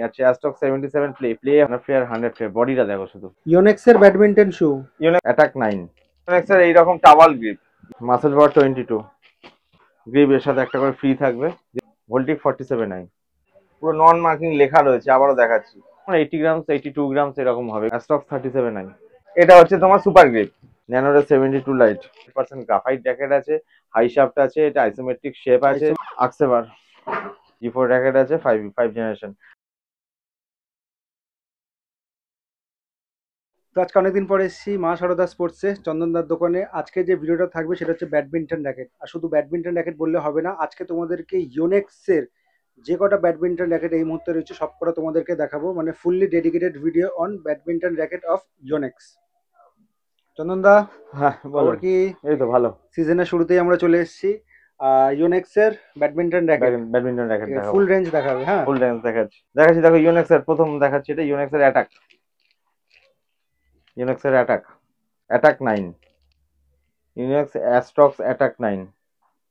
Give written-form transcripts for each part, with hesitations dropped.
আচ্ছা অ্যাস্টক 77 player 100 player বডিটা দেখো শুধু। ইয়োনেক্স এর ব্যাডমিন্টন শু। অ্যাটাক 9 ইউনেক্সের এইরকম towel grip, muscle power 22 grip, এর সাথে একটা করে ফ্রি থাকবে। ভোল্টিক 47i, পুরো নন মার্কিং লেখা রয়েছে, আবারও দেখাচ্ছি 80 গ্রামস 82 গ্রামস এরকম হবে। অ্যাস্টক 37i, এটা হচ্ছে তোমার সুপার গ্রিপ। ন্যানোর 72 লাইট পার্সেন্ট গ্রাফাইট জ্যাকেট আছে, হাই শাফট আছে, এটা আইসোমেট্রিক শেপ আছে, আকসেবার G4 র্যাকেট আছে, 5 জেনারেশন। তো আজকে অনেকদিন পর এসেছি মা সারদা স্পোর্টসে চন্দনদার দোকানে। আজকে যে ভিডিওটা থাকবে সেটা হচ্ছে ব্যাডমিন্টন র্যাকেট। আর শুধু ব্যাডমিন্টন র্যাকেট বললে হবে না, আজকে তোমাদেরকে ইয়োনেক্সের যে কটা ব্যাডমিন্টন র্যাকেট এই মুহূর্তে রয়েছে সব কটা তোমাদেরকে দেখাবো, মানে fully dedicated video on badminton racket of Yonex. চন্দনদা, হ্যাঁ বলো। খবর কি? এই তো ভালো। সিজনের শুরুতেই আমরা চলে এসেছি। ইয়োনেক্সের ব্যাডমিন্টন র্যাকেট, ব্যাডমিন্টন র্যাকেট ঠিক আছে, দেখাবো, ফুল রেঞ্জ দেখাবে। হ্যাঁ, ফুল রেঞ্জ দেখাচ্ছি। দেখো ইউনেক্সের প্রথম দেখাচ্ছি, এটা ইউনেক্সের অ্যাটাক, ইউনেক্সের attack, attack 9, Yonex Astrox attack 9,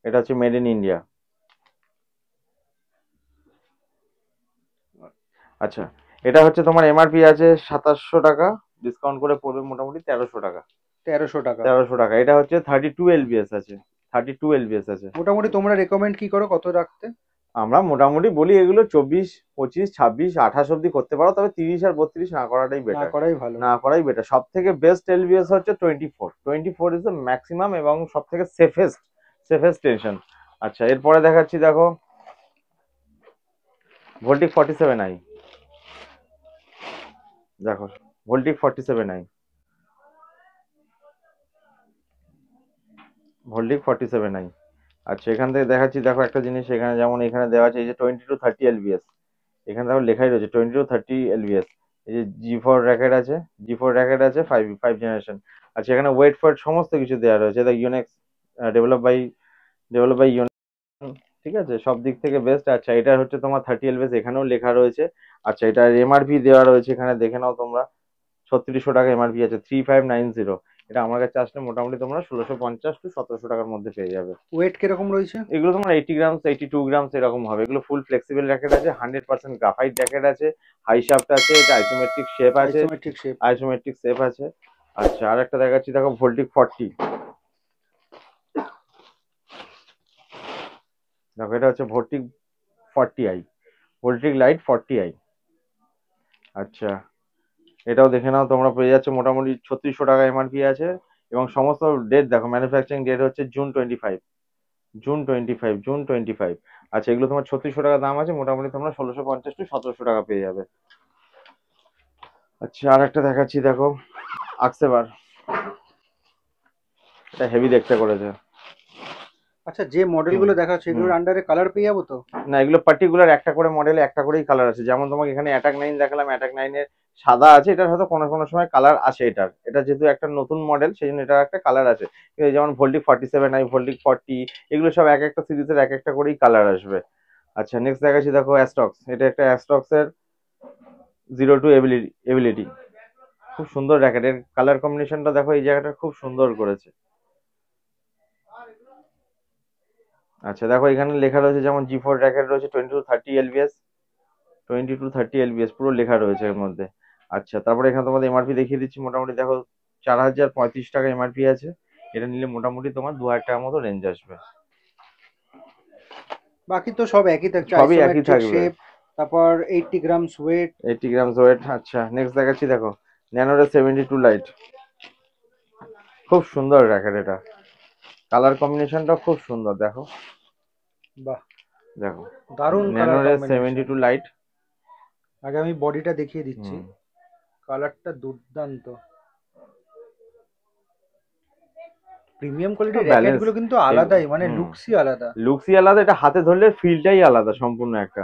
এটা হচ্ছে মেড ইন ইন্ডিয়া। আচ্ছা, এটা হচ্ছে তোমার এমআরপি আছে 2700 টাকা, ডিসকাউন্ট করে পড়বে মোটামুটি 1300 টাকা। 1300 টাকা। 1300 টাকা। এটা হচ্ছে 32 এলবিএস আছে, 32 এলবিএস আছে। মোটামুটি তোমরা রেকমেন্ড কি করো কত রাখতে? আমরা মোটামুটি বলি এগুলো 24, 25, 26, 28 অব্দি করতে পারো, তবে 30 আর 32 না করাটাই না বেটার। করাই ভালো। না করাই বেটার। সব থেকে বেস্ট এলবিএস হচ্ছে 24, 24 ইজ দ্য ম্যাক্সিমাম এবং সব থেকে সেফেস্ট টেনশন। আচ্ছা, এরপরে দেখাচ্ছি, দেখো ভোল্টিক 47i, দেখো ভোল্টিক 47i, ভোল্টিক 47i। আচ্ছা, এখান থেকে দেখাচ্ছি, দেখো একটা জিনিস এখানে, যেমন এখানে দেওয়া আছে এই যে 20 to 30 এলবিএস, এখানে দেখো লেখাই রয়েছে 20 to 30 এলবিএস। এই যে জি ফোর র্যাকেট আছে, ফাইভ জেনারেশন। আচ্ছা, এখানে ওয়েট ফোয়েট সমস্ত কিছু দেওয়া রয়েছে। এটা ইউনেক্স ডেভেলপ বাই ইউনেক্স, ঠিক আছে, সব দিক থেকে বেস্ট। আচ্ছা, এটা হচ্ছে তোমার 30 এলবিএস, এখানেও লেখা রয়েছে। আচ্ছা, এটার এমআরপি দেওয়া রয়েছে, এখানে দেখে নাও তোমরা, 3600 টাকা এমআরপি আছে, 3590। এটা আমার কাছে আসলে মোটামুটি তোমরা 1650 to 1700 টাকার মধ্যে পেয়ে যাবে। ওয়েট কিরকম রয়েছে? এগুলো তোমার 80 গ্রামস 82 গ্রামস এরকম হবে। এগুলো ফুল ফ্লেক্সিবল র্যাকেট আছে, 100% গ্রাফাইট জ্যাকেট আছে, হাই শাফট আছে, এটা আইসোমেট্রিক শেপ আছে, আইসোমেট্রিক শেপ। আছে। আচ্ছা, আর একটা দেখাচ্ছি, দেখো ভোল্টিক 40, দেখো এটা হচ্ছে ভোল্টিক 40i, ভোল্টিক লাইট 40i। আচ্ছা, এটাও দেখে নাও তোমরা, পেয়ে যাচ্ছে মোটামুটি 3600 টাকা এমআরপি আছে, এবং সমস্ত ডেট দেখো, ম্যানুফ্যাকচারিং ডেট হচ্ছে জুন 25। আচ্ছা, এগুলো তোমার 3600 টাকা দাম আছে, মোটামুটি তোমরা 1650 to 1700 টাকা পেয়ে যাবে। আচ্ছা, আর একটা দেখাচ্ছি, দেখো আকসেবার, এটা হেভি দেখতে করেছে। আচ্ছা, যে হুম মডেলগুলো দেখাচ্ছে হুম এগুলোর আন্ডারে কালার পেয়ে যাবো তো? না, এগুলো পার্টিকুলার একটা করে মডেলে একটা করেই কালার আছে। যেমন তোমাকে এখানে অ্যাটাক 9 দেখালাম, অ্যাটাক 9 এর সাদা আছে, এটার হয়তো কোনো কোনো সময় কালার আসে। এটা যেহেতু একটা নতুন মডেল, সেই জন্য এটার একটা কালার আছে। যেমন ভোল্টিক 47i, ভোল্টিক 40, এগুলো সব এক একটা সিরিজের এক একটা করেই কালার আসবে। আচ্ছা, নেক্সট দেখাচ্ছি, দেখো অ্যাস্টক্স, এটা একটা অ্যাস্টক্স এর 02 এবিলিটি, খুব সুন্দর র্যাকেট। এর কালার কম্বিনেশনটা দেখো, এই জায়গাটা খুব সুন্দর করেছে। আচ্ছা, দেখো এখানে লেখা রয়েছে, যেমন জি4 র্যাকেট রয়েছে 20 to 30 এলবিএস, 20 to 30 এলবিএস পুরো লেখা রয়েছে এর মধ্যে। আচ্ছা, তারপরে এখানে তোমাদের এমআরপি দেখিয়ে দিচ্ছি। মোটামুটি দেখো 4035 টাকা এমআরপি আছে। এটা নিলে মোটামুটি তোমার 2000 টাকার মতো রেঞ্জ আসবে। বাকি তো সব একই থাকছে, সবই একই আইসোমেট্রিক থাকবে, শেপ, তারপর 80 গ্রামস ওয়েট। 80 grams weight. আচ্ছা, নেক্সট দেখাচ্ছি, দেখো ন্যানোর 72 লাইট, খুব সুন্দর র্যাকেট এটা, কালার কম্বিনেশনটা খুব সুন্দর। দেখো বাহ, দেখো দারুণ কালার ন্যানোর কম্বিনেশন। 72 লাইট। আগে আমি বডিটা দেখিয়ে দিচ্ছি, হুম, কালারটা দুর্দান্ত। প্রিমিয়াম কোয়ালিটির র্যাকেট ব্যালেন্স, গুলো কিন্তু আলাদাই, মানে হুম, লুকসই আলাদা। লুকসই আলাদা, এটা হাতে ধরলে ফিলটাই আলাদা সম্পূর্ণ একটা।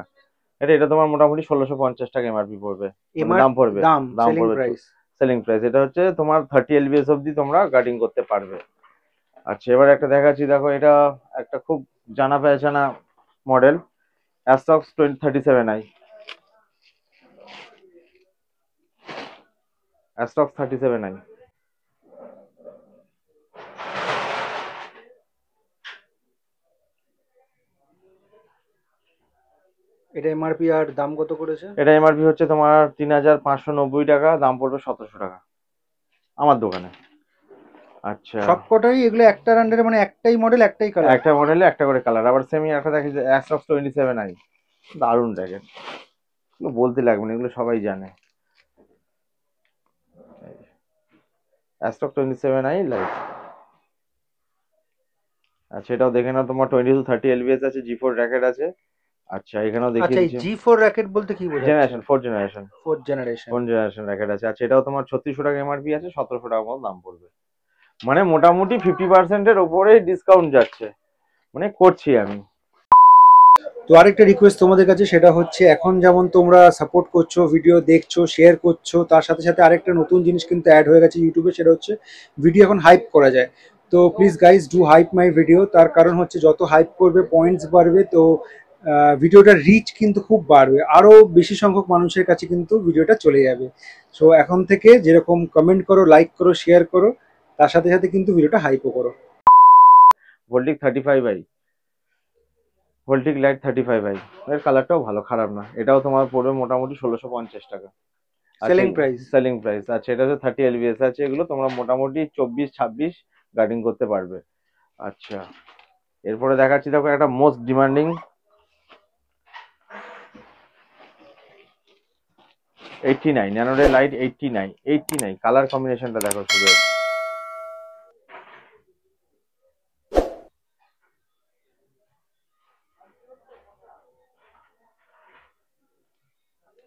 এটা তোমার মোটামুটি 1650 টাকা এমআরপি পড়বে, মানে এমআর দাম পড়বে, দাম দাম সেলিং পড়বে প্রাইস। Selling price. এটা হচ্ছে তোমার 30 এলবিএস অব্দি তোমরা গার্ডিং করতে পারবে। আচ্ছা, এবার একটা দেখাচ্ছি, দেখো এটা একটা খুব জানা পেহচানা মডেল, অ্যাস্টক্স 37i, অ্যাস্টক্স 37i। এটা এমআরপি আর দাম কত করেছে? এটা এমআরপি হচ্ছে তোমার 3590 টাকা, দাম পড়বে 1700 টাকা আমার দোকানে। আচ্ছা, সব কটাই এগুলো একটা আন্ডারে, মানে একটাই মডেল একটাই কালার? একটা মডেলে একটা করে কালার। আবার সেমি একটা দেখি যে অ্যাস্ট্রক্স 27i, দারুণ জ্যাকেট, এগুলো বলতে লাগবে না, এগুলো সবাই জানে। অ্যাস্ট্রক্স 27i লাইট। আচ্ছা, এটাও দেখে নাও, তোমার 2230 lbs আছে, জি4 র্যাকেট আছে। আচ্ছা, এখানেও আচ্ছা, দেখিয়ে এই দিচ্ছি। জি4 র্যাকেট বলতে কি বোঝাচ্ছে? Generation, 4 generation, fourth generation. 4 generation racket আছে। আচ্ছা, এটাও তোমার 3600 টাকা এমআরপি আছে, 1700 টাকা মতো দাম পড়বে। মানে মোটামুটি 50%-এর ওপরেই ডিসকাউন্ট যাচ্ছে, মানে করছি আমি। তো আরেকটা রিকোয়েস্ট তোমাদের কাছে, সেটা হচ্ছে এখন যেমন তোমরা সাপোর্ট করছো, ভিডিও দেখছো, শেয়ার করছো, তার সাথে সাথে আরেকটা নতুন জিনিস কিন্তু অ্যাড হয়ে গেছে ইউটিউবে, সেটা হচ্ছে ভিডিও এখন হাইপ করা যায়। তো please guys do hype my video. তার কারণ হচ্ছে যত হাইপ করবে পয়েন্টস বাড়বে, তো ভিডিওটার রিচ কিন্তু খুব বাড়বে, আরও বেশি সংখ্যক মানুষের কাছে কিন্তু ভিডিওটা চলে যাবে। সো এখন থেকে যেরকম কমেন্ট করো, লাইক করো, শেয়ার করো, তার সাথে সাথে কিন্তু ভিডিওটা হাইপও করো। ভোল্টিক 35i, ভোল্টিক লাইট 35i, এর কালারটাও ভালো, খারাপ না। এটাও তোমার পড়বে মোটামুটি 1650 টাকা। আচ্ছা, সেলিং প্রাইস? Selling price. আচ্ছা, এটা হচ্ছে 30 lbs আছে, এগুলো তোমরা মোটামুটি 24-26 গার্ডিং করতে পারবে। আচ্ছা, এরপরে দেখাচ্ছি, দেখো একটা মোস্ট ডিমান্ডিং 89 ন্যানোডে লাইট 89 কালার কম্বিনেশনটা দেখো শুধু।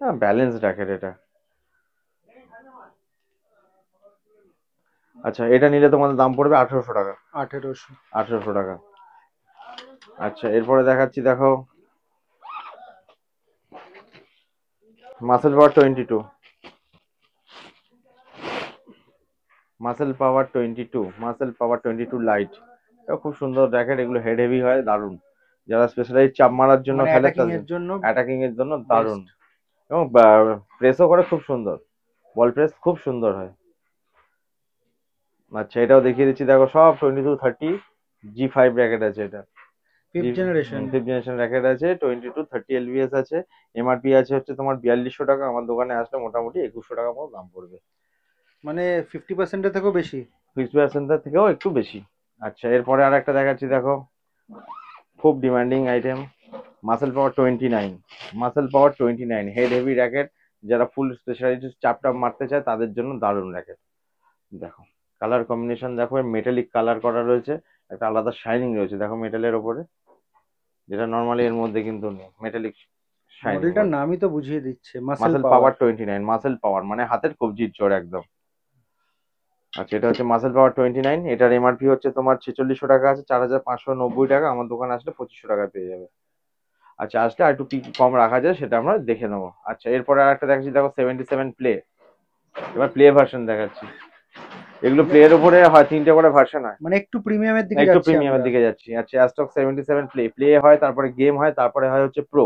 হ্যাঁ, ব্যালেন্স র্যাকেট এটা। আচ্ছা, এটা নিলে তোমাদের দাম পড়বে 1800 টাকা। 1800? 1800 টাকা। আচ্ছা, এরপরে দেখাচ্ছি, দেখো muscle power 22, muscle power 22, muscle power 22 light. এটা খুব সুন্দর র্যাকেট, এগুলো হেড হেভি হয়, দারুণ। যারা স্পেশালাইজ চাপ মারার জন্য মানে খেলে অ্যাটাকিং তাদের, এর জন্য অ্যাটাকিং এর জন্য দারুণ। বেস্ট। এবং প্রেসও করে খুব সুন্দর, বল প্রেস খুব সুন্দর হয়। আচ্ছা, এটাও দেখিয়ে দিচ্ছি, দেখো সব 2230 জি5 র্যাকেট আছে এটা। G, fifth generation? Fifth generation racket আছে, 2230 lbs আছে। এমআরপি আছে হচ্ছে তোমার 4200 টাকা, আমার দোকানে আসলে মোটামুটি 2100 টাকা মতো দাম পড়বে। মানে 50%-এর থেকেও বেশি? 50% থেকেও একটু বেশি। আচ্ছা, এরপরে আর একটা দেখাচ্ছি, দেখো খুব demanding item, muscle power 29, muscle power 29 head heavy racket. যারা ফুল স্পেশালিটি চাপ টাপ মারতে চায় তাদের জন্য দারুণ র্যাকেট। দেখো কালার কম্বিনেশন, দেখো মেটালিক কালার করা রয়েছে, একটা আলাদা শাইনিং রয়েছে দেখো মেটালের ওপরে, যেটা নর্মালি এর মধ্যে কিন্তু নেই, মেটালিক শাইনিং। মডেলটার নামই তো বুঝিয়ে দিচ্ছে, মাসেল মাসেল পাওয়ার। পাওয়ার 29, মাসেল পাওয়ার মানে হাতের কবজির জোর একদম। আচ্ছা, এটা হচ্ছে মাসেল পাওয়ার 29, এটার এমআরপি হচ্ছে তোমার 4600 টাকা আছে, 4590 টাকা, আমার দোকানে আসলে 2500 টাকায় পেয়ে যাবে। আচ্ছা, আসলে আর একটু কি কম রাখা যায় সেটা আমরা দেখে নেবো। আচ্ছা, এরপরে আর একটা দেখাচ্ছি, দেখো 77 প্লে। এবার প্লে ভার্সন দেখাচ্ছি। এগুলো মানে প্লে এর উপরে হয় 3টে করে ভার্সন হয়, মানে একটু প্রিমিয়ামের দিকে একটু যাচ্ছি প্রিমিয়ামের আমরা। দিকে যাচ্ছি। আচ্ছা, অ্যাস্টক 77 প্লে, প্লে হয়, তারপরে গেম হয়, তারপরে হয় হচ্ছে প্রো।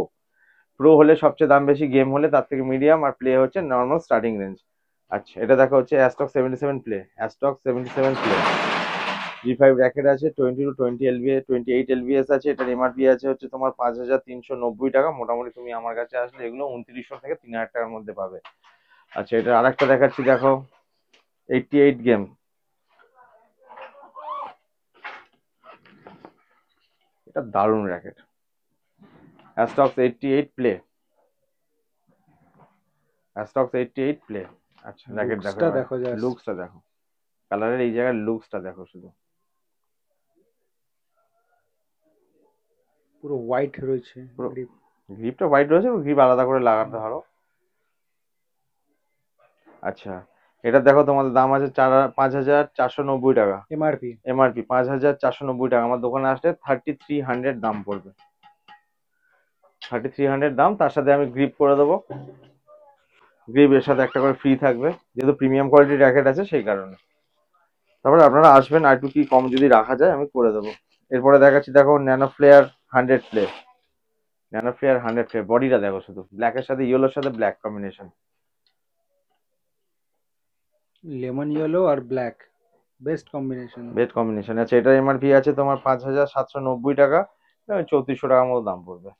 প্রো হলে সবচেয়ে দাম বেশি, গেম হলে তার থেকে মিডিয়াম, আর প্লে হচ্ছে নর্মাল স্টার্টিং রেঞ্জ। আচ্ছা, এটা দেখো হচ্ছে অ্যাস্টক 77 প্লে, অ্যাস্টক 77 প্লে জি5 র্যাকেট আছে, 28 lbs আছে। এটার এমআরপি আছে হচ্ছে তোমার 5390 টাকা। মোটামুটি তুমি আমার কাছে আসলে এগুলো 2900 থেকে 3000 টাকার মধ্যে পাবে। আচ্ছা, এটা আরেকটা দেখাচ্ছি, দেখো 88 গেম, এটা দারুণ র্যাকেট, অ্যাস্টক্স 88 প্লে, অ্যাস্টক্স 88 প্লে। আচ্ছা, র্যাকেট দেখো, লুকসটা এবার দেখো জাস্ট, লুকসটা দেখো, কালারের এই জায়গার লুকসটা দেখো শুধু। পুরো হোয়াইট রয়েছে পুরো গ্রিপ। গ্রিপটা হোয়াইট রয়েছে, গ্রিপ আলাদা করে লাগাতে হবে। আচ্ছা, এটা দেখো তোমাদের দাম আছে 5490 টাকা, এমআরপি? এমআরপি 5490 টাকা, আমার দোকানে আসলে 3300 দাম পড়বে। 3300 দাম, তার সাথে আমি গ্রিপ করে দেবো, গ্রিপ এর সাথে একটা করে ফ্রি থাকবে, যেহেতু প্রিমিয়াম কোয়ালিটির র্যাকেট আছে সেই কারণে। তারপরে আপনারা আসবেন, আর একটু কি কম যদি রাখা যায় আমি করে দেবো। এরপরে দেখাচ্ছি, দেখো nano flare 100 play, nano flare 100 play, বডিটা দেখো শুধু, ব্ল্যাকের সাথে ইয়েলোর সাথে ব্ল্যাক কম্বিনেশন, লেমন ইয়েলো আর black, best combination. Best combination আছে। এটার এমআরপি আছে তোমার 5790 টাকা, 3400 টাকার মতো দাম পড়বে।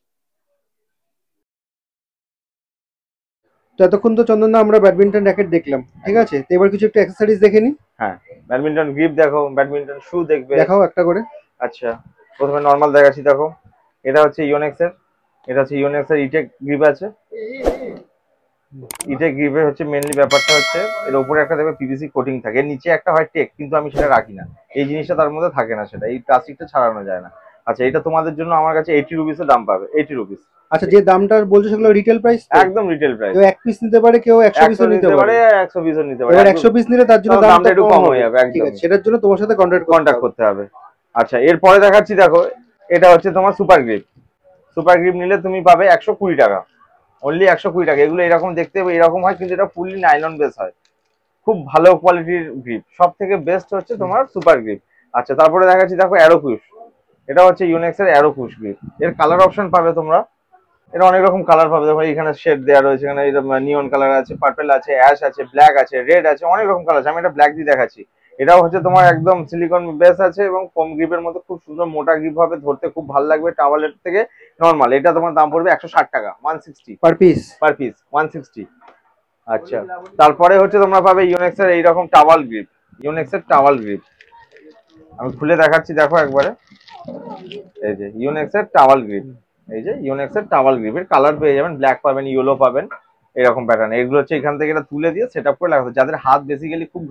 তো এতক্ষণ তো চন্দনদা আমরা ব্যাডমিন্টন র্যাকেট দেখলাম, ঠিক আছে, তো এবার কিছু একটু অ্যাক্সেসরিজ দেখে নি। হ্যাঁ, ব্যাডমিন্টন গ্রিপ দেখো, ব্যাডমিন্টন শু দেখবে। দেখাও একটা করে। আচ্ছা, প্রথমে নর্মাল দেখাচ্ছি, দেখো এটা হচ্ছে ইওনেক্স এর, এটা হচ্ছে ইওনেক্স এর ইটেক গ্রিপ আছে। ইটেক গ্রিপের হচ্ছে মেনলি ব্যাপারটা হচ্ছে এর উপরে একটা দেখবে পিভিসি কোটিং থাকে, এর নিচে একটা হয় টেক, কিন্তু আমি সেটা রাখি না, এই জিনিসটা তার মধ্যে থাকে না, সেটা এই প্লাস্টিকটা ছাড়ানো যায় না। আচ্ছা, এটা তোমাদের জন্য আমার কাছে 80 রুপিস দাম পাবে, 80 রুপিস। আচ্ছা, যে দামটা বলছো সেগুলো রিটেল প্রাইস? একদম রিটেল প্রাইস। কেউ এক পিস নিতে পারে, কেউ 100 পিসও নিতে পারে, 100 পিসও নিতে পারে। এবার 100 পিস নিলে তার জন্য দামটা একটু কম হয়ে যাবে। ঠিক আছে, সেটার জন্য তোমার সাথে কন্টাক্ট করতে হবে। আচ্ছা, এরপরে দেখাচ্ছি, দেখো এটা হচ্ছে তোমার সুপার গ্রিপ। সুপার গ্রিপ নিলে তুমি পাবে 120 টাকা, অনলি 120 টাকা। এগুলো এরকম দেখতে এরকম হয়, কিন্তু এটা ফুললি নাইলন বেস হয়, খুব ভালো কোয়ালিটির গ্রিপ, সব থেকে বেস্ট হচ্ছে তোমার সুপার গ্রিপ। আচ্ছা, তারপরে দেখাচ্ছি, দেখো অ্যারোকুশ, এটা হচ্ছে ইউনেক্স এর অ্যারোকুশ গ্রিপ। এর কালার অপশন পাবে তোমরা, এটা অনেক রকম কালার পাবে, দেখো এখানে শেড দেওয়া রয়েছে, এখানে নিয়ন কালার আছে, পার্পল আছে, অ্যাশ আছে, ব্ল্যাক আছে, রেড আছে, অনেক রকম কালার আছে। আমি এটা ব্ল্যাক দিয়ে দেখাচ্ছি। এটাও হচ্ছে তোমার একদম সিলিকন বেস আছে এবং ফোম গ্রিপের মধ্যে খুব সুন্দর মোটা গ্রিপ হবে, ধরতে খুব ভালো লাগবে টাওয়ালের থেকে নরমাল। এটা তোমার দাম পড়বে 160 টাকা, 160 পার পিস, 160। আচ্ছা, তারপরে হচ্ছে তোমরা পাবে ইউনেক্স এর এইরকম টাওয়াল গ্রিপ, ইউনেক্স এর টাওয়াল গ্রিপ। আমি খুলে দেখাচ্ছি, দেখো একবারে, এই যে ইউনেক্স এর টাওয়াল গ্রিপ, এই যে ইউনেক্স এর টাওয়াল গ্রিপের কালার পেয়ে যাবেন, ব্ল্যাক পাবেন, ইয়েলো পাবেন, এরকম প্যাটার্ন। এগুলো হচ্ছে এখান থেকে এটা তুলে দিয়ে সেট আপ করে লাগাতে, যাদের হাত বেসিক্যালি খুব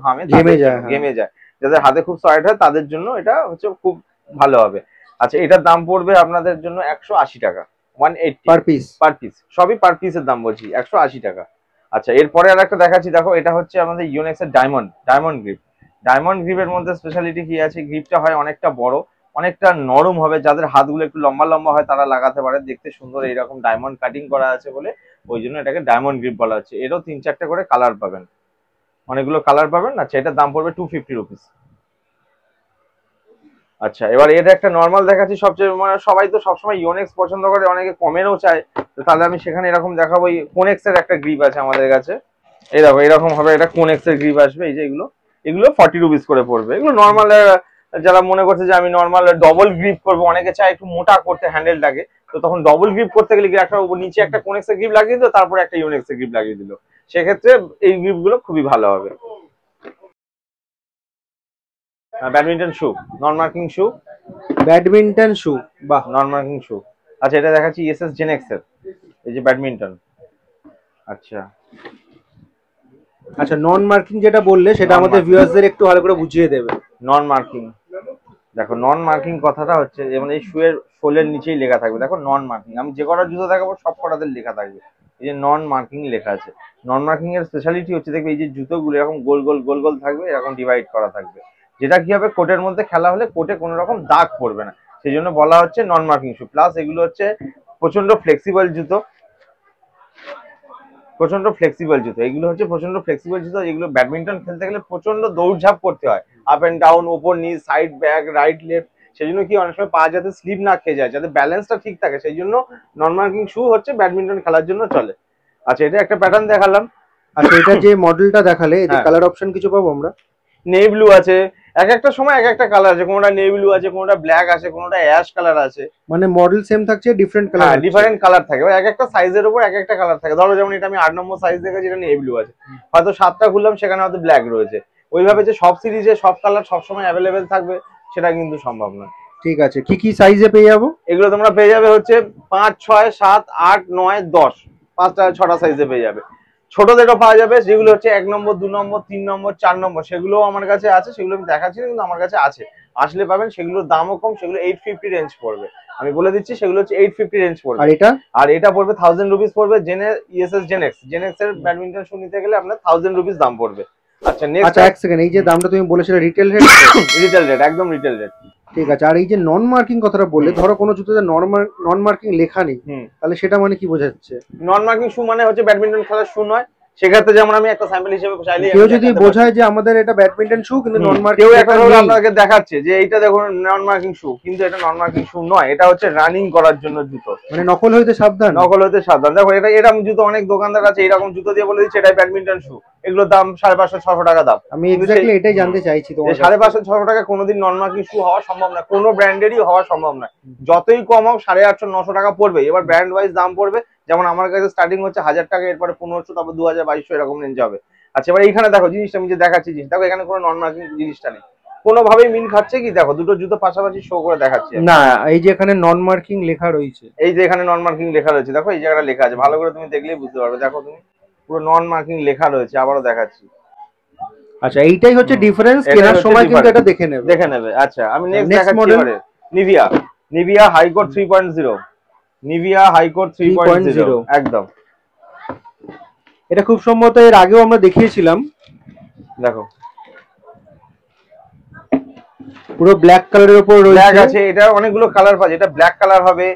ঘেমে যায়, যাদের হাতে খুব সয়েট হয় তাদের জন্য এটা হচ্ছে খুব ভালো হবে। আচ্ছা, এটার দাম পড়বে আপনাদের জন্য 180 টাকা, 180 পার পিস, সবই পার পিসের দাম বলছি, 180 টাকা। আচ্ছা, এরপরে আর একটা দেখাচ্ছি, দেখো এটা হচ্ছে আমাদের ইউনেক্স এর ডায়মন্ড গ্রিপ। ডায়মন্ড গ্রিপের মধ্যে স্পেশালিটি কি আছে, গ্রিপটা হয় অনেকটা বড়, অনেকটা নরম হবে, যাদের হাতগুলো একটু লম্বা লম্বা হয় তারা লাগাতে পারে, দেখতে সুন্দর, এইরকম ডায়মন্ড কাটিং করা আছে বলে ওই জন্য এটাকে ডায়মন্ড গ্রিপ বলা হচ্ছে। এরও 3-4টে করে কালার পাবেন, অনেকগুলো কালার পাবেন। আচ্ছা, এটার দাম পড়বে 250 রুপিস। আচ্ছা, এবার এর একটা নর্মাল দেখাচ্ছি, সবচেয়ে মানে সবাই তো সবসময় ইওনেক্স পছন্দ করে, অনেকে কমেরও চায়, তো তাহলে আমি সেখানে এরকম দেখাবো। কোনেক্স এর একটা গ্রিপ আছে আমাদের কাছে, এই দেখো এরকম হবে, এটা কোনেক্স এর গ্রিপ আসবে, এই যে এগুলো 40 রুপিস করে পড়বে। এগুলো নর্মাল, যারা মনে করছে যে আমি নর্মাল ডবল গ্রিপ করবো, অনেকে চায় একটু মোটা করতে হ্যান্ডেলটাকে, তো তখন ডবল গ্রিপ করতে গেলে কি একটা নিচে একটা কোনেক্স এর গ্রিপ লাগিয়ে দিল, তারপরে একটা ইউনেক্স এর গ্রিপ লাগিয়ে দিল, সেক্ষেত্রে এই গ্রিপ গুলো খুবই ভালো হবে। ব্যাডমিন্টন শু, নন মার্কিং শু, বাহ, নন মার্কিং শু। আচ্ছা, এটা দেখাচ্ছি এসএস জেনেক্স এর, এই যে ব্যাডমিন্টন। আচ্ছা, নন মার্কিং যেটা বললে সেটা আমাদের ভিউয়ার্সদের একটু ভালো করে বুঝিয়ে দেবে। নন মার্কিং, দেখো নন মার্কিং কথাটা হচ্ছে যেমন এই শুয়ের সোলের নিচেই লেখা থাকবে, দেখো নন মার্কিং, আমি যে কটা জুতো দেখাবো সব কটাতে লেখা থাকবে এই যে নন মার্কিং লেখা আছে। নন মার্কিং এর স্পেশালিটি হচ্ছে, দেখবে এই যে জুতোগুলো এরকম গোল গোল থাকবে, এরকম ডিভাইড করা থাকবে, যেটা কি হবে, কোর্টের মধ্যে খেলা হলে কোর্টে কোনো রকম দাগ পড়বে না, সেই জন্য বলা হচ্ছে নন মার্কিং শু। প্লাস এগুলো হচ্ছে প্রচন্ড ফ্লেক্সিবল জুতো, এগুলো হচ্ছে প্রচন্ড ফ্লেক্সিবল জুতো, এগুলো ব্যাডমিন্টন খেলতে গেলে প্রচন্ড দৌড়ঝাঁপ করতে হয়, আপ এন্ড ডাউন, ওপর নিচ, সাইড ব্যাক, রাইট লেফট, সেই জন্য কি অনেক সময় পা যাতে স্লিপ না খেয়ে যায়, যাতে ব্যালেন্সটা ঠিক থাকে, সেই জন্য নন মার্কিং শু হচ্ছে ব্যাডমিন্টন খেলার জন্য চলে। আচ্ছা, এটা একটা প্যাটার্ন দেখালাম। আচ্ছা, এটা যে মডেলটা দেখালে, এই যে কালার অপশন কিছু পাবো আমরা? নেভি ব্লু আছে, এক একটা সময় এক একটা কালার আছে, কোনটা নেভি ব্লু আছে, কোনটা ব্ল্যাক আছে, কোনটা অ্যাশ কালার আছে, মানে মডেল সেম থাকছে, ডিফারেন্ট কালার, হ্যাঁ ডিফারেন্ট কালার থাকে, এক একটা সাইজের উপর এক একটা কালার থাকে। ধরো যেমন এটা আমি 8 নম্বর সাইজ দেখেছি, এটা নেভি ব্লু আছে, হয়তো 7টা খুললাম সেখানে হয়তো ব্ল্যাক রয়েছে, ওইভাবে যে সব সিরিজে সব কালার সবসময় অ্যাভেলেবেল থাকবে সেটা কিন্তু সম্ভব নয়। ঠিক আছে, কি কি সাইজে পেয়ে যাবো? এগুলো তোমরা পেয়ে যাবে হচ্ছে 5, 6, 7, 8, 9, 10, 5টা 6টা সাইজে পেয়ে যাবে। ছোটদেরও পাওয়া যাবে, যেগুলো হচ্ছে 1 নম্বর, 2 নম্বর, 3 নম্বর, 4 নম্বর, সেগুলো আমার কাছে আছে, সেগুলো আমি দেখাচ্ছি না, কিন্তু আমার কাছে আছে, আসলে পাবেন। সেগুলোর দামও কম, সেগুলো 850 রেঞ্জ পড়বে, আমি বলে দিচ্ছি, সেগুলো হচ্ছে 850 রেঞ্জ পড়বে। আর এটা পড়বে 1000 রুপিস পড়বে। ইএসএস জেনেক্স এর ব্যাডমিন্টন শু নিতে গেলে আপনার 1000 রুপিস দাম পড়বে। আচ্ছা, নেক্সট, এক সেকেন্ড, এই যে দামটা তুমি বলেছিলে রিটেল রেট? রিটেল রেট, একদম রিটেল রেট। ঠিক আছে, আর এই যে নন মার্কিং কথাটা বললে, ধরো কোনো জুতোতে নন মার্কিং লেখা নেই, তাহলে সেটা মানে কি বোঝাচ্ছে? নন মার্কিং শু মানে হচ্ছে ব্যাডমিন্টন খেলার শু নয়, সেক্ষেত্রে যেমন আমি একটা স্যাম্পল হিসেবে চাইলে, কেউ যদি বোঝায় যে আমাদের এটা ব্যাডমিন্টন শু কিন্তু নন মার্কিং, কেউ একটা ধরো আপনাকে দেখাচ্ছে যে এইটা দেখুন নন মার্কিং শু, কিন্তু এটা নন মার্কিং শু নয়, এটা হচ্ছে রানিং করার জন্য জুতো, মানে নকল হইতে সাবধান। দেখো এটা এরকম জুতো অনেক দোকানদার আছে, এরকম জুতো দিয়ে বলে দিচ্ছে এটাই ব্যাডমিন্টন শু, এগুলোর দাম 550-600 টাকা দাম। আমি এক্স্যাক্টলি এটাই জানতে চাইছি তোমার কাছে। 550-600 টাকা কোনোদিন নন মার্কিং শু হওয়া সম্ভব না, কোনো ব্র্যান্ডেরই হওয়া সম্ভব না। যতই কম হোক 850-900 টাকা পড়বে। এবার ব্র্যান্ড ওয়াইজ দাম পড়বে, যেমন আমার কাছে স্টার্টিং হচ্ছে 1000 টাকা, এরপরে 1500, তারপর 2000-2200 এরকম রেঞ্জ হবে। আচ্ছা এবার এইখানে দেখো জিনিসটা আমি যে দেখাচ্ছি, জিনিস দেখো এখানে কোনো নন মার্কিং জিনিসটা নেই, কোনোভাবেই মিল খাচ্ছে কি? দেখো দুটো জুতো পাশাপাশি শো করে দেখাচ্ছি না, এই যে এখানে নন মার্কিং লেখা রয়েছে, এই যে এখানে নন মার্কিং লেখা রয়েছে, দেখো এই জায়গাটা লেখা আছে, ভালো করে তুমি দেখলেই বুঝতে পারবে। দেখো তুমি পুরো নন মার্কিং লেখা রয়েছে, আবারও দেখাচ্ছি। আচ্ছা এইটাই হচ্ছে ডিফারেন্স, কেনার সময় কিন্তু এটা দেখে নেবে। আচ্ছা আমি নেক্সট দেখাচ্ছি এবারে নিভিয়া হাইকোর্ট 3.0, নিভিয়া হাইকোর্ট 3.0 একদম। এটা খুব সম্ভবত এর আগেও আমরা দেখিয়েছিলাম। দেখো পুরো ব্ল্যাক কালারের উপর ব্ল্যাক আছে, এটা অনেকগুলো কালার পাচ্ছে। এটা ব্ল্যাক কালার হবে,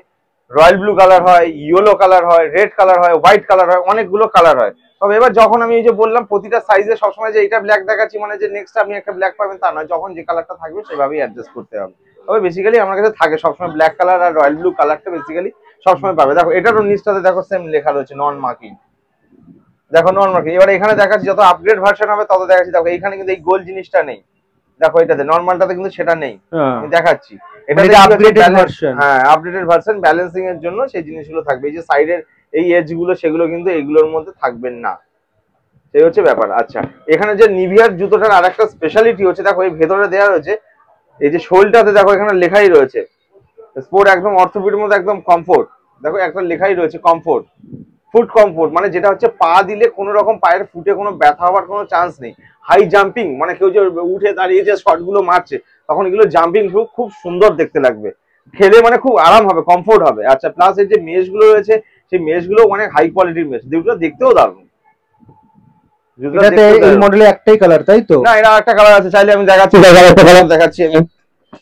রয়্যাল ব্লু কালার হয়, ইয়েলো কালার হয়, রেড কালার হয়, হোয়াইট কালার হয়, অনেকগুলো কালার হয়। তবে এবার যখন আমি এই যে বললাম প্রতিটা সাইজে সবসময় যে এটা ব্ল্যাক দেখাচ্ছি মানে যে নেক্সট আপনি একটা ব্ল্যাক পাবেন তা নয়, যখন যে কালারটা থাকবে সেভাবেই অ্যাডজাস্ট করতে হবে। তবে বেসিক্যালি আমার কাছে থাকে সবসময় ব্ল্যাক কালার আর রয়্যাল ব্লু কালারটা বেসিক্যালি সবসময় পাবে। দেখো এটারও নিচটাতে দেখো সেম লেখা রয়েছে নন মার্কিং, দেখো নন মার্কিং। এবার এখানে দেখাচ্ছি যত আপগ্রেড ভার্সন হবে তত দেখাচ্ছি। দেখো এখানে কিন্তু এই গোল জিনিসটা নেই, দেখো এটাতে নরমালটাতে কিন্তু সেটা নেই, আমি দেখাচ্ছি। এটা আপগ্রেডেড ভার্সন, হ্যাঁ আপডেটেড ভার্সন, ব্যালেন্সিং এর জন্য সেই জিনিসগুলো থাকবে। এই যে সাইডের এই এজ গুলো সেগুলো কিন্তু এইগুলোর মধ্যে থাকবেন না, সেই হচ্ছে ব্যাপার। আচ্ছা এখানে যে নিভিয়ার জুতোটার আরেকটা স্পেশালিটি হচ্ছে, দেখো এই ভেতরে দেওয়া রয়েছে এই যে শোলটাতে, দেখো এখানে লেখাই রয়েছে স্পোর্ট, একদম অর্থোপেডির মধ্যে একদম কমফোর্ট। দেখো একটা লেখাই রয়েছে কমফোর্ট, ফুট কমফোর্ট, মানে যেটা হচ্ছে পা দিলে কোনো রকম পায়ের ফুটে কোনো ব্যথা হওয়ার কোনো চান্স নেই। হাই জাম্পিং, মানে কেউ যে উঠে দাঁড়িয়ে যে শট গুলো মারছে তখন এগুলো জাম্পিং খুব সুন্দর দেখতে লাগবে, খেলে মানে খুব আরাম হবে, কমফোর্ট হবে। আচ্ছা প্লাস এই যে মেশ গুলো রয়েছে সেই মেশ গুলো অনেক হাই কোয়ালিটির মেশ, যেগুলো দেখতেও দারুণ। এটাতে এই মডেলে একটাই কালার তাই তো? না এটা একটা কালার আছে, চাইলে আমি দেখাচ্ছি, দেখাচ্ছি আমি।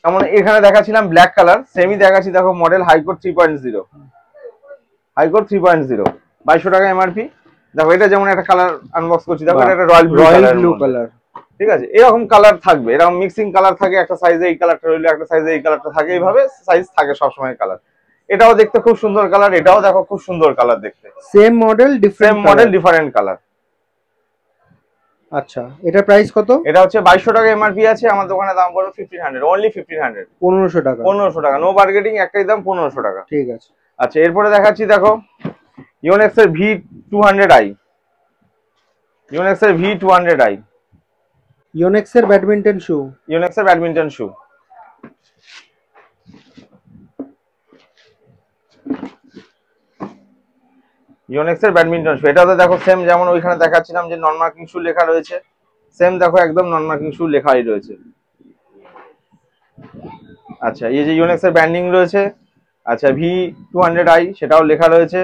যেমন এখানে দেখাচ্ছিলাম ব্ল্যাক কালার, সেমি দেখাচ্ছি। দেখো মডেল হাইকোর্ট 3.0, হাইকোর্ট 3.0, 2200 টাকা এমআরপি। দেখো এটা যেমন একটা কালার আনবক্স করছি, দেখো এটা একটা রয়্যাল ব্লু কালার, ঠিক আছে? এরকম কালার থাকবে, এরকম মিক্সিং কালার থাকে, একটা সাইজে এই কালারটা রইলো, একটা সাইজে এই কালারটা থাকে, এইভাবে সাইজ থাকে সবসময় কালার। এটাও দেখতে খুব সুন্দর কালার, এটাও দেখো খুব সুন্দর কালার দেখতে, সেম মডেল ডিফারেন্ট কালার। আচ্ছা এটার প্রাইস কত? এটা হচ্ছে 2200 টাকা এমআরপি আছে, আমার দোকানে দাম পড়বে 1500, অনলি 1500, 1500 টাকা, 1500 টাকা, নো বার্গেটিং, একটাই দাম 1500 টাকা। ঠিক আছে। আচ্ছা এরপরে দেখাচ্ছি, দেখো ইউনেক্স এর V200i, ইউনেক্স এর V200i, ইউনেক্স এর ব্যাডমিন্টন শু, ইউনেক্স এর ব্যাডমিন্টন শু। ইউনেক্স এর ব্যাডমিন্টন শু, এটাতে দেখো সেম যেমন ওইখানে দেখাচ্ছিলাম যে নন মার্কিং শু লেখা রয়েছে, সেম দেখো একদম নন মার্কিং শু লেখাই রয়েছে। আচ্ছা এই যে ইউনেক্স এর ব্র্যান্ডিং রয়েছে, আচ্ছা V200i সেটাও লেখা রয়েছে।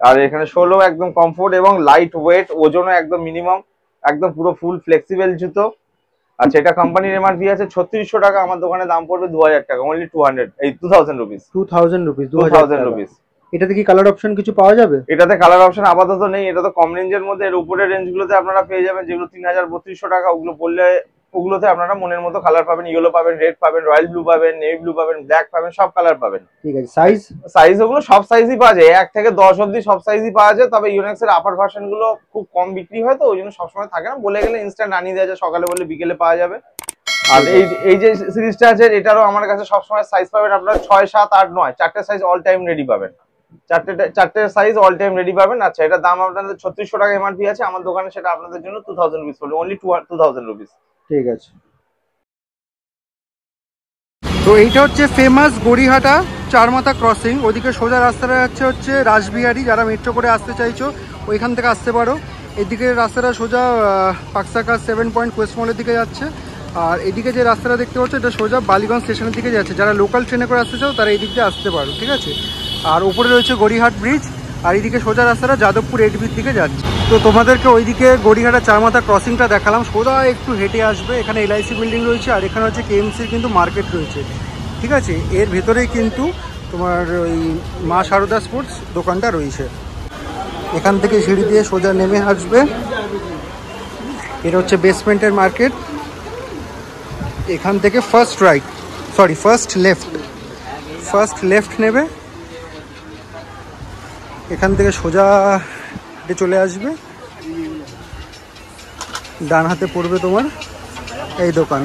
আর এখানে 16 একদম কমফোর্ট এবং লাইট ওয়েট, ওজনও একদম মিনিমাম, একদম পুরো ফুল ফ্লেক্সিবল জুতো। আচ্ছা এটা কোম্পানির এমআরপি আছে 3600 টাকা, আমার দোকানে দাম পড়বে 2000 টাকা, অনলি 2000 রুপিস, 2000 রুপিস। এটাতে কি কালার অপশন কিছু পাওয়া যাবে? এটাতে কালার অপশন আপাতত নেই, এটা তো কম রেঞ্জের মধ্যে। এর উপরের রেঞ্জগুলোতে আপনারা পেয়ে যাবেন যেগুলো 3000-3200 টাকা, ওগুলো পড়লে ওগুলোতে আপনারা মনের মতো কালার পাবেন, ইয়েলো পাবেন, রেড পাবেন, রয়্যাল ব্লু পাবেন, নেভি ব্লু পাবেন, ব্ল্যাক পাবেন, সব কালার পাবেন। ঠিক আছে। সাইজ ওগুলো সব সাইজই পাওয়া যায়, 1 থেকে 10 অবধি সব সাইজই পাওয়া যায়। তবে ইউনেক্স এর আপার ভার্সন গুলো খুব কম বিক্রি হয়, তো ওই জন্য সবসময় থাকে না, বলে গেলে ইনস্ট্যান্ট আনিয়ে দেওয়া যায়, সকালে বলে বিকেলে পাওয়া যাবে। আর এই যে সিরিজটা আছে এটারও আমার কাছে সবসময় সাইজ পাবেন আপনারা 6, 7, 8, 9 চারটে সাইজ অল টাইম রেডি পাবেন, চারটে সাইজ অল টাইম রেডি পাবেন। আচ্ছা এটার দাম আপনাদের 3600 টাকা এমআরপি আছে, আমার দোকানে সেটা আপনাদের জন্য 2000 রুপিস পড়বে, অনলি 2000 রুপিস। ঠিক আছে। তো এইটা হচ্ছে ফেমাস গড়িহাটা চারমাথা ক্রসিং, ওদিকে সোজা রাস্তাটা হচ্ছে রাসবিহারি, যারা মেট্রো করে আসতে চাইছো ওইখান থেকে আসতে পারো। এদিকে রাস্তাটা সোজা পাকসাকা 7 পয়েন্ট কোয়েস্ট মলের দিকে যাচ্ছে, আর এদিকে যে রাস্তাটা দেখতে পাচ্ছ এটা সোজা বালিগঞ্জ স্টেশনের দিকে যাচ্ছে। যারা লোকাল ট্রেনে করে আসতে চাও তারা এই দিক দিয়ে আসতে পারো, ঠিক আছে? আর উপরে রয়েছে গড়িহাট ব্রিজ, আর এইদিকে সোজা রাস্তাটা যাদবপুর এডবির দিকে যাচ্ছে। তো তোমাদেরকে ওইদিকে গড়িহাটা চারমাথা ক্রসিংটা দেখালাম, সোজা একটু হেঁটে আসবে, এখানে এলআইসি বিল্ডিং রয়েছে, আর এখানে হচ্ছে কেএমসির কিন্তু মার্কেট রয়েছে, ঠিক আছে? এর ভেতরেই কিন্তু তোমার ওই মা সারদা স্পোর্টস দোকানটা রয়েছে। এখান থেকে সিঁড়ি দিয়ে সোজা নেমে আসবে, এটা হচ্ছে বেসমেন্টের মার্কেট। এখান থেকে ফার্স্ট লেফট নেবে, এখান থেকে সোজা চলে আসবে, ডান হাতে পড়বে তোমার এই দোকান।